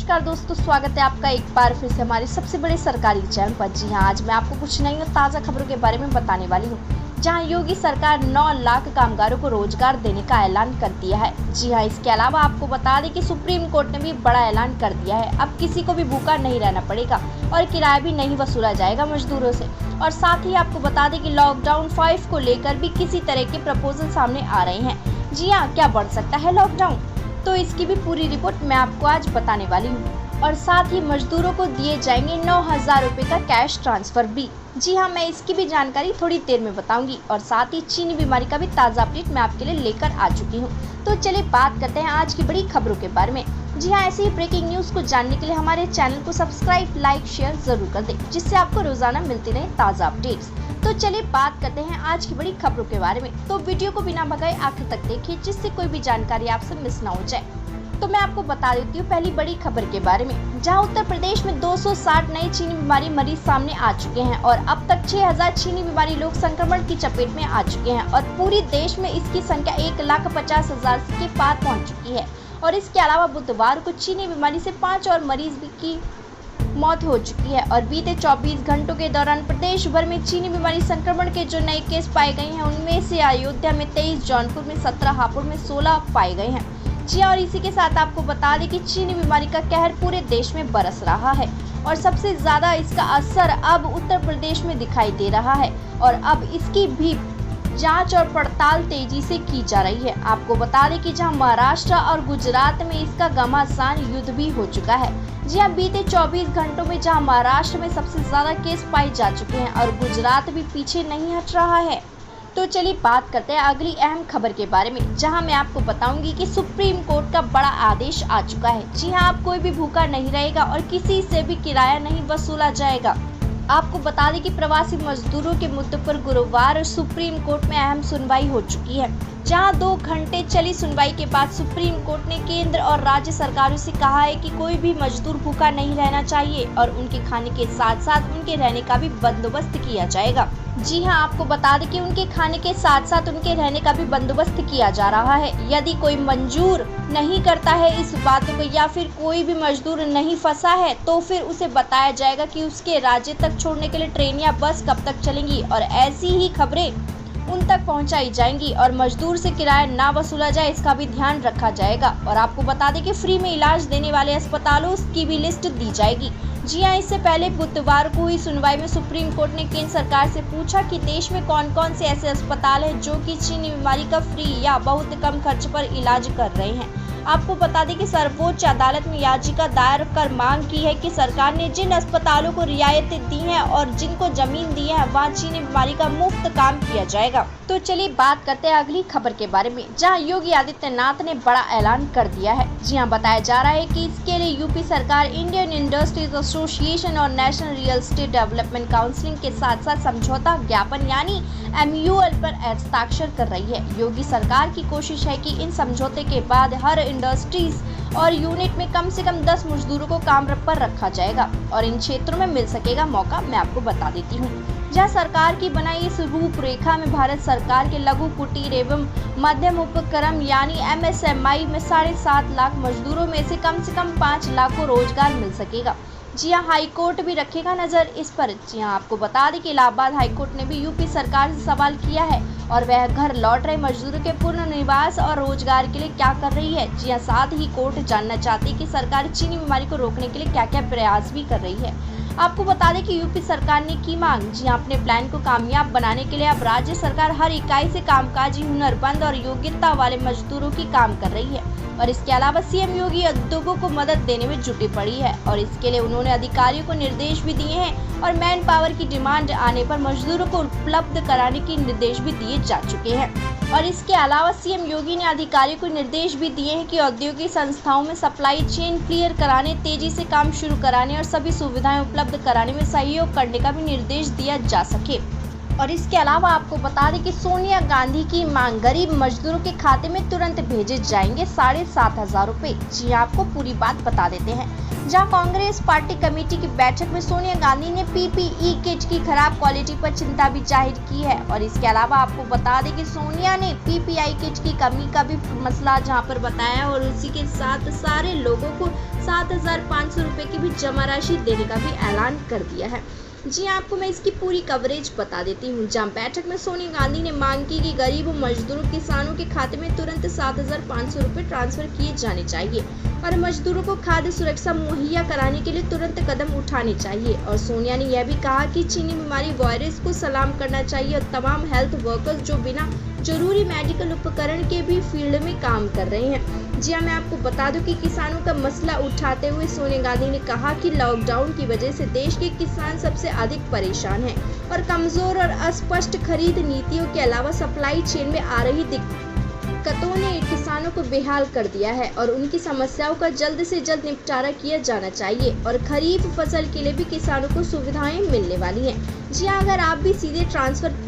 नमस्कार दोस्तों, स्वागत है आपका एक बार फिर से हमारे सबसे बड़े सरकारी चैनल पर। जी हाँ, आज मैं आपको कुछ नई और ताज़ा खबरों के बारे में बताने वाली हूँ, जहाँ योगी सरकार 9 लाख कामगारों को रोजगार देने का ऐलान कर दिया है। जी हाँ, इसके अलावा आपको बता दें कि सुप्रीम कोर्ट ने भी बड़ा ऐलान कर दिया है। अब किसी को भी भूखा नहीं रहना पड़ेगा और किराया भी नहीं वसूला जाएगा मजदूरों से। और साथ ही आपको बता दें कि लॉकडाउन 5 को लेकर भी किसी तरह के प्रपोजल सामने आ रहे हैं। जी हाँ, क्या बढ़ सकता है लॉकडाउन, तो इसकी भी पूरी रिपोर्ट मैं आपको आज बताने वाली हूँ। और साथ ही मजदूरों को दिए जाएंगे 9,000 रुपये का कैश ट्रांसफर भी। जी हाँ, मैं इसकी भी जानकारी थोड़ी देर में बताऊंगी। और साथ ही चीनी बीमारी का भी ताज़ा अपडेट मैं आपके लिए लेकर आ चुकी हूँ। तो चलिए बात करते हैं आज की बड़ी खबरों के बारे में। जी हाँ, ऐसी ही ब्रेकिंग न्यूज़ को जानने के लिए हमारे चैनल को सब्सक्राइब, लाइक, शेयर जरूर कर दें, जिससे आपको रोजाना मिलती रहे ताज़ा अपडेट्स। तो चलिए बात करते हैं आज की बड़ी खबरों के बारे में। तो वीडियो को बिना भगाए आखिर तक देखिए, जिससे कोई भी जानकारी आपसे मिस ना हो जाए। तो मैं आपको बता देती हूँ पहली बड़ी खबर के बारे में, जहां उत्तर प्रदेश में 260 नए चीनी बीमारी मरीज सामने आ चुके हैं और अब तक 6,000 चीनी बीमारी लोग संक्रमण की चपेट में आ चुके हैं और पूरे देश में इसकी संख्या 1,50,000 के पार पहुंच चुकी है। और इसके अलावा बुधवार को चीनी बीमारी से 5 और मरीज की मौत हो चुकी है। और बीते 24 घंटों के दौरान प्रदेश भर में चीनी बीमारी संक्रमण के जो नए केस पाए गए हैं, उनमें से अयोध्या में 23, जौनपुर में 17, हापुड़ में 16 पाए गए हैं। जी और इसी के साथ आपको बता दें कि चीनी बीमारी का कहर पूरे देश में बरस रहा है और सबसे ज्यादा इसका असर अब उत्तर प्रदेश में दिखाई दे रहा है। और अब इसकी भी जांच और पड़ताल तेजी से की जा रही है। आपको बता दें कि जहां महाराष्ट्र और गुजरात में इसका घमासान युद्ध भी हो चुका है। जी हां, बीते 24 घंटों में जहां महाराष्ट्र में सबसे ज्यादा केस पाए जा चुके हैं और गुजरात भी पीछे नहीं हट रहा है। तो चलिए बात करते हैं अगली अहम खबर के बारे में, जहां मैं आपको बताऊंगी कि सुप्रीम कोर्ट का बड़ा आदेश आ चुका है। जी हां, अब कोई भी भूखा नहीं रहेगा और किसी से भी किराया नहीं वसूला जाएगा। आपको बता दें कि प्रवासी मजदूरों के मुद्दे पर गुरुवार सुप्रीम कोर्ट में अहम सुनवाई हो चुकी है, जहां 2 घंटे चली सुनवाई के बाद सुप्रीम कोर्ट ने केंद्र और राज्य सरकारों से कहा है कि कोई भी मजदूर भूखा नहीं रहना चाहिए और उनके खाने के साथ साथ उनके रहने का भी बंदोबस्त किया जाएगा। जी हां, आपको बता दें कि उनके खाने के साथ साथ उनके रहने का भी बंदोबस्त किया जा रहा है। यदि कोई मंजूर नहीं करता है इस बात को या फिर कोई भी मजदूर नहीं फंसा है, तो फिर उसे बताया जाएगा कि उसके राज्य तक छोड़ने के लिए ट्रेन या बस कब तक चलेंगी और ऐसी ही खबरें उन तक पहुंचाई जाएंगी और मजदूर से किराया ना वसूला जाए, इसका भी ध्यान रखा जाएगा। और आपको बता दें कि फ्री में इलाज देने वाले अस्पतालों की भी लिस्ट दी जाएगी। जी हां, इससे पहले बुधवार को हुई सुनवाई में सुप्रीम कोर्ट ने केंद्र सरकार से पूछा कि देश में कौन कौन से ऐसे अस्पताल हैं जो कि चीनी बीमारी का फ्री या बहुत कम खर्च पर इलाज कर रहे हैं। आपको बता दें कि सर्वोच्च अदालत में याचिका दायर कर मांग की है कि सरकार ने जिन अस्पतालों को रियायतें दी हैं और जिनको जमीन दी है, वहाँ चीनी बीमारी का मुफ्त काम किया जाएगा। तो चलिए बात करते हैं अगली खबर के बारे में, जहां योगी आदित्यनाथ ने बड़ा ऐलान कर दिया है। जी हां, बताया जा रहा है कि इसके लिए यूपी सरकार इंडियन इंडस्ट्रीज एसोसिएशन और national real estate development council के साथ साथ समझौता ज्ञापन यानी MUL पर हस्ताक्षर कर रही है। योगी सरकार की कोशिश है कि इन समझौते के बाद हर इंडस्ट्रीज और यूनिट में कम से कम 10 मजदूरों को काम पर रखा जाएगा और इन क्षेत्रों में मिल सकेगा मौका। मैं आपको बता देती हूँ, जहां सरकार की बनाई इस रूपरेखा में भारत सरकार के लघु, कुटीर एवं मध्यम उपक्रम यानी MSMI में 7.5 लाख मजदूरों में से कम 5 लाख को रोजगार मिल सकेगा। जी हाँ, हाईकोर्ट भी रखेगा नजर इस पर। जी हाँ, आपको बता दें कि इलाहाबाद हाईकोर्ट ने भी यूपी सरकार से सवाल किया है और वह घर लौट रहे मजदूरों के पुनर्निवास और रोजगार के लिए क्या कर रही है। जी हाँ, साथ ही कोर्ट जानना चाहती है कि सरकार चीनी बीमारी को रोकने के लिए क्या क्या प्रयास भी कर रही है। आपको बता दें कि यूपी सरकार ने की मांग। जी हाँ, अपने प्लान को कामयाब बनाने के लिए अब राज्य सरकार हर इकाई से कामकाजी, हुनरमंद और योग्यता वाले मजदूरों की काम कर रही है। और इसके अलावा सीएम योगी उद्योगों को मदद देने में जुटी पड़ी है और इसके लिए उन्होंने अधिकारियों को निर्देश भी दिए हैं और मैन पावर की डिमांड आने पर मजदूरों को उपलब्ध कराने के निर्देश भी दिए जा चुके हैं। और इसके अलावा सीएम योगी ने अधिकारियों को निर्देश भी दिए हैं कि औद्योगिक संस्थाओं में सप्लाई चेन क्लियर कराने, तेजी से काम शुरू कराने और सभी सुविधाएं उपलब्ध कराने में सहयोग करने का भी निर्देश दिया जा सके। और इसके अलावा आपको बता दें कि सोनिया गांधी की मांग, गरीब मजदूरों के खाते में तुरंत भेजे जाएंगे 7,500 रुपए। जी आपको पूरी बात बता देते हैं। जहां कांग्रेस पार्टी कमेटी की बैठक में सोनिया गांधी ने पीपीई किट की खराब क्वालिटी पर चिंता भी जाहिर की है। और इसके अलावा आपको बता दें कि सोनिया ने पीपीई किट की कमी का भी मसला जहां पर बताया और उसी के साथ सारे लोगों को 7,500 रुपए की भी जमा राशि देने का भी ऐलान कर दिया है। जी आपको मैं इसकी पूरी कवरेज बता देती हूँ। जहां बैठक में सोनिया गांधी ने मांग की कि गरीबों, मजदूरों, किसानों के खाते में तुरंत 7,500 रुपए ट्रांसफर किए जाने चाहिए और मजदूरों को खाद्य सुरक्षा मुहैया कराने के लिए तुरंत कदम उठाने चाहिए। और सोनिया ने यह भी कहा कि चीनी बीमारी वायरस को सलाम करना चाहिए और तमाम हेल्थ वर्कर्स जो बिना जरूरी मेडिकल उपकरण के भी फील्ड में काम कर रहे हैं। जी हाँ, मैं आपको बता दूं कि किसानों का मसला उठाते हुए सोनिया गांधी ने कहा कि लॉकडाउन की वजह से देश के किसान सबसे अधिक परेशान हैं और कमजोर और अस्पष्ट खरीद नीतियों के अलावा सप्लाई चेन में आ रही दिक्कतों ने किसानों को बेहाल कर दिया है और उनकी समस्याओं का जल्द से जल्द निपटारा किया जाना चाहिए और खरीफ फसल के लिए भी किसानों को सुविधाएं मिलने वाली हैं। जी हाँ, अगर आप भी सीधे ट्रांसफर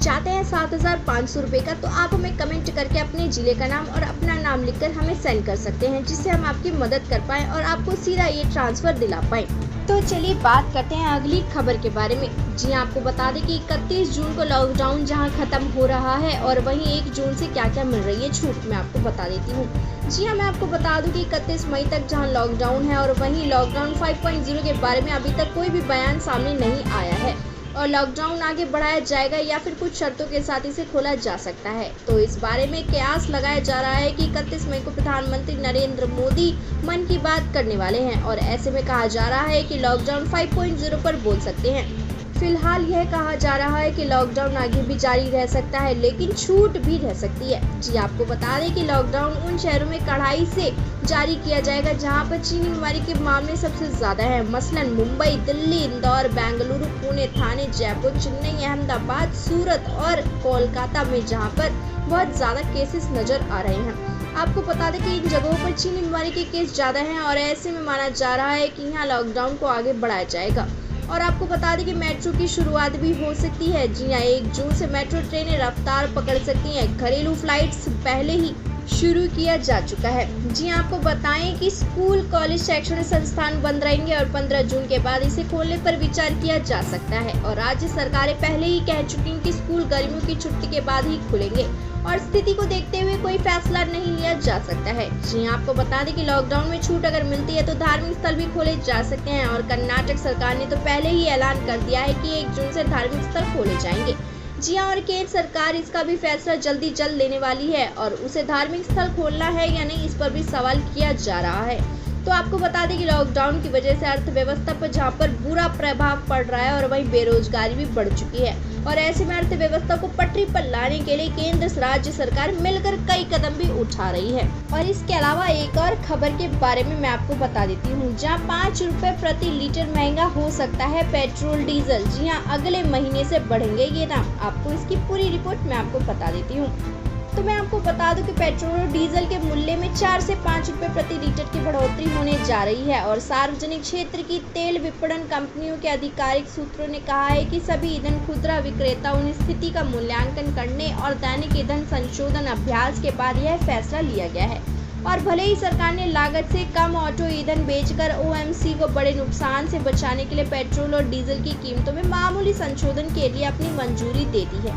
चाहते हैं 7,500 रुपए का, तो आप हमें कमेंट करके अपने जिले का नाम और अपना नाम लिखकर हमें सेंड कर सकते हैं, जिससे हम आपकी मदद कर पाएं और आपको सीधा ये ट्रांसफर दिला पाएं। तो चलिए बात करते हैं अगली खबर के बारे में। जी आपको बता दें कि 31 जून को लॉकडाउन जहां खत्म हो रहा है और वहीं 1 जून से क्या क्या मिल रही है छूट, मैं आपको बता देती हूँ। जी हाँ, मैं आपको बता दूं कि 31 मई तक जहां लॉकडाउन है और वहीं लॉकडाउन 5.0 के बारे में अभी तक कोई भी बयान सामने नहीं आया है और लॉकडाउन आगे बढ़ाया जाएगा या फिर कुछ शर्तों के साथ इसे खोला जा सकता है। तो इस बारे में कयास लगाया जा रहा है कि 31 मई को प्रधानमंत्री नरेंद्र मोदी मन की बात करने वाले हैं और ऐसे में कहा जा रहा है कि लॉकडाउन 5.0 पर बोल सकते हैं। फिलहाल यह कहा जा रहा है कि लॉकडाउन आगे भी जारी रह सकता है, लेकिन छूट भी रह सकती है। जी आपको बता दें कि लॉकडाउन उन शहरों में कड़ाई से जारी किया जाएगा जहां पर चीनी बीमारी के मामले सबसे ज्यादा हैं, मसलन मुंबई, दिल्ली, इंदौर, बेंगलुरु, पुणे, थाने, जयपुर, चेन्नई, अहमदाबाद, सूरत और कोलकाता में जहां पर बहुत ज्यादा केसेस नजर आ रहे हैं। आपको बता दें कि इन जगहों पर चीनी बीमारी के केस ज्यादा हैं और ऐसे में माना जा रहा है कि यहाँ लॉकडाउन को आगे बढ़ाया जाएगा। और आपको बता दें कि मेट्रो की शुरुआत भी हो सकती है। जी हाँ, 1 जून से मेट्रो ट्रेनें रफ्तार पकड़ सकती हैं। घरेलू फ्लाइट्स पहले ही शुरू किया जा चुका है। जी आपको बताएं कि स्कूल, कॉलेज, शैक्षणिक संस्थान बंद रहेंगे और 15 जून के बाद इसे खोलने पर विचार किया जा सकता है। और राज्य सरकारें पहले ही कह चुकी हैं कि स्कूल गर्मियों की छुट्टी के बाद ही खुलेंगे और स्थिति को देखते हुए कोई फैसला नहीं लिया जा सकता है। जी आपको बता दें कि लॉकडाउन में छूट अगर मिलती है तो धार्मिक स्थल भी खोले जा सकते हैं और कर्नाटक सरकार ने तो पहले ही ऐलान कर दिया है कि 1 जून से धार्मिक स्थल खोले जाएंगे। जी हाँ, और केंद्र सरकार इसका भी फैसला जल्द लेने वाली है और उसे धार्मिक स्थल खोलना है या नहीं, इस पर भी सवाल किया जा रहा है। तो आपको बता दें कि लॉकडाउन की वजह से अर्थव्यवस्था पर जहां पर बुरा प्रभाव पड़ रहा है और वहीं बेरोजगारी भी बढ़ चुकी है और ऐसे में अर्थव्यवस्था को पटरी पर लाने के लिए केंद्र राज्य सरकार मिलकर कई कदम भी उठा रही है। और इसके अलावा एक और खबर के बारे में मैं आपको बता देती हूँ, जहाँ 5 रुपए प्रति लीटर महंगा हो सकता है पेट्रोल डीजल। जी हाँ, अगले महीने से बढ़ेंगे ये दाम। आपको इसकी पूरी रिपोर्ट मैं आपको बता देती हूँ। तो मैं आपको बता दूं कि पेट्रोल और डीजल के मूल्य में 4 से 5 रुपए प्रति लीटर की बढ़ोतरी होने जा रही है और सार्वजनिक क्षेत्र की तेल विपणन कंपनियों के आधिकारिक सूत्रों ने कहा है कि सभी ईंधन खुदरा विक्रेताओं ने स्थिति का मूल्यांकन करने और दैनिक ईंधन संशोधन अभ्यास के बाद यह फैसला लिया गया है। और भले ही सरकार ने लागत से कम ऑटो ईंधन बेचकर ओएमसी को बड़े नुकसान से बचाने के लिए पेट्रोल और डीजल की कीमतों में मामूली संशोधन के लिए अपनी मंजूरी दे दी है,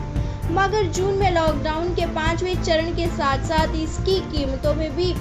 मगर जून में लॉकडाउन के 5वें चरण के साथ साथ इसकी कीमतों में भी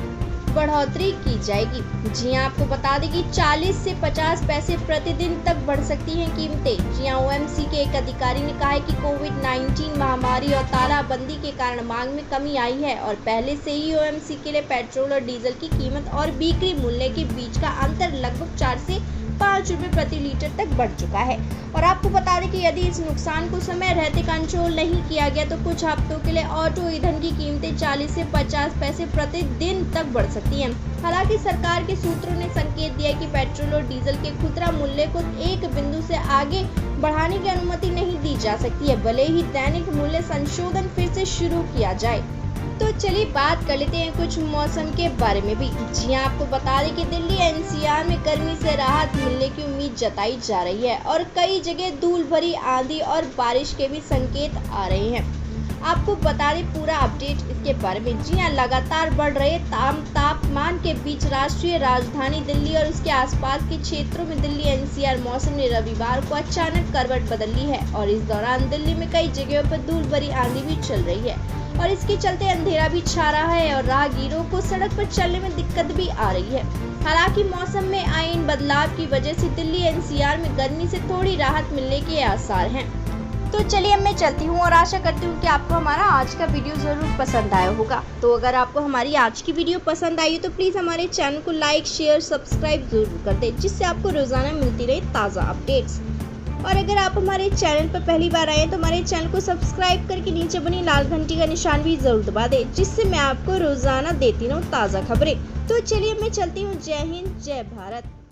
बढ़ोतरी की जाएगी। जी हाँ, आपको बता दें कि 40 से 50 पैसे प्रतिदिन तक बढ़ सकती हैं कीमतें। जी हाँ, ओएमसी के एक अधिकारी ने कहा है कि कोविड-19 महामारी और तालाबंदी के कारण मांग में कमी आई है और पहले से ही ओएमसी के लिए पेट्रोल और डीजल की कीमत और बिक्री मूल्य के बीच का अंतर लगभग 4 से 5 रुपए प्रति लीटर तक बढ़ चुका है। और आपको बता दें कि यदि इस नुकसान को समय रहते कंट्रोल नहीं किया गया तो कुछ हफ्तों के लिए ऑटो ईंधन की कीमतें 40 से 50 पैसे प्रतिदिन तक बढ़ सकती हैं। हालांकि सरकार के सूत्रों ने संकेत दिया कि पेट्रोल और डीजल के खुदरा मूल्य को एक बिंदु से आगे बढ़ाने की अनुमति नहीं दी जा सकती है, भले ही दैनिक मूल्य संशोधन फिर से शुरू किया जाए। तो चलिए बात कर लेते हैं कुछ मौसम के बारे में भी। जी हाँ, आपको बता दें कि दिल्ली एनसीआर में गर्मी से राहत मिलने की उम्मीद जताई जा रही है और कई जगह धूल भरी आंधी और बारिश के भी संकेत आ रहे हैं। आपको बता दें पूरा अपडेट इसके बारे में। जी हाँ, लगातार बढ़ रहे तापमान के बीच राष्ट्रीय राजधानी दिल्ली और उसके आसपास के क्षेत्रों में दिल्ली एनसीआर मौसम ने रविवार को अचानक करवट बदल ली है और इस दौरान दिल्ली में कई जगहों पर धूल भरी आंधी भी चल रही है और इसके चलते अंधेरा भी छा रहा है और राहगीरों को सड़क पर चलने में दिक्कत भी आ रही है। हालांकि मौसम में आए इन बदलाव की वजह से दिल्ली एनसीआर में गर्मी से थोड़ी राहत मिलने के आसार हैं। तो चलिए अब मैं चलती हूँ और आशा करती हूँ कि आपको हमारा आज का वीडियो ज़रूर पसंद आया होगा। तो अगर आपको हमारी आज की वीडियो पसंद आई तो प्लीज़ हमारे चैनल को लाइक शेयर सब्सक्राइब जरूर कर दें, जिससे आपको रोज़ाना मिलती रहे ताज़ा अपडेट्स। और अगर आप हमारे चैनल पर पहली बार आए तो हमारे चैनल को सब्सक्राइब करके नीचे बनी लाल घंटी का निशान भी ज़रूर दबा दें, जिससे मैं आपको रोज़ाना देती रहूँ ताज़ा खबरें। तो चलिए मैं चलती हूँ। जय हिंद, जय भारत।